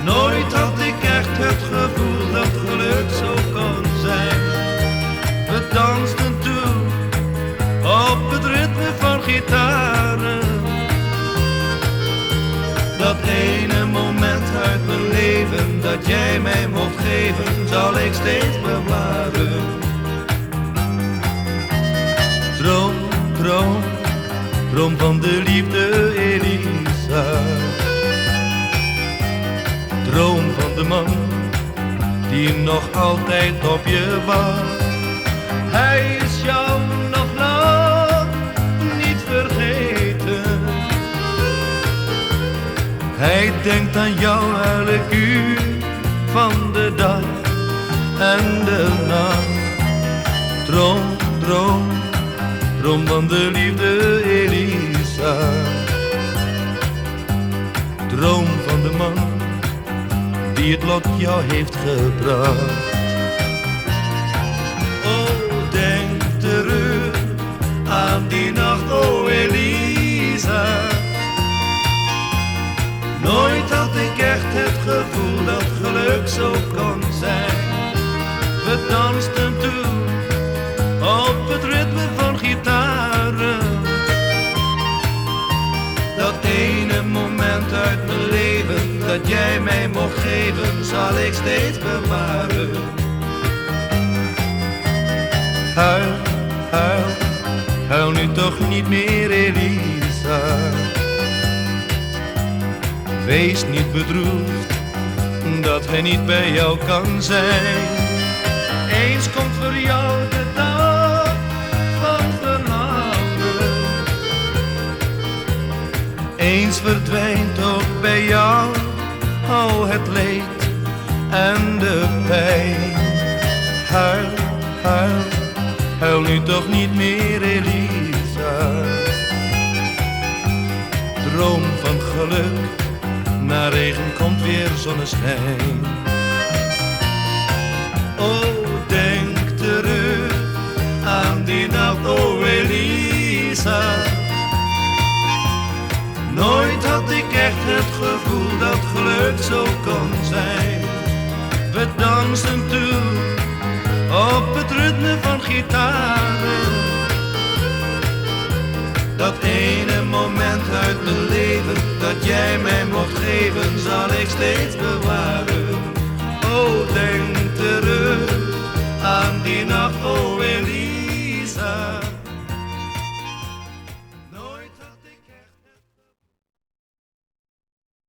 Nooit had ik echt het gevoel dat geluk zo kon zijn. We dansten toen op het ritme van gitaren. Dat ene moment uit mijn leven dat jij mij mocht geven, zal ik steeds bewaren. Droom, droom, droom van de liefde, Elisa. Droom van de man die nog altijd op je wacht. Hij is jou nog lang niet vergeten. Hij denkt aan jou elk uur van de dag en de nacht. Droom, droom, droom van de liefde, Elisa. Droom van de man die het lot jou heeft gebracht. Oh, denk terug aan die nacht, oh Elisa. Nooit had ik echt het gevoel dat geluk zo kon zijn. We dansten toen op het ritme van gitaren. Dat ene moment uit mijn leven dat jij mij mocht geven, zal ik steeds bewaren. Huil, huil, huil nu toch niet meer, Elisa. Wees niet bedroefd dat hij niet bij jou kan zijn. Eens komt voor jou de dag van verlangen. Eens verdwijnt ook bij jou al het leed en de pijn. Huil, huil, huil nu toch niet meer, Elisa. Droom van geluk, na regen komt weer zonneschijn. Oh, denk terug aan die nacht, oh Elisa. Nooit had ik echt het gevoel dat geluk zo kon zijn. We dansten toen op het ritme van gitaren. Dat ene moment uit mijn leven dat jij mij mocht geven, zal ik steeds bewaren.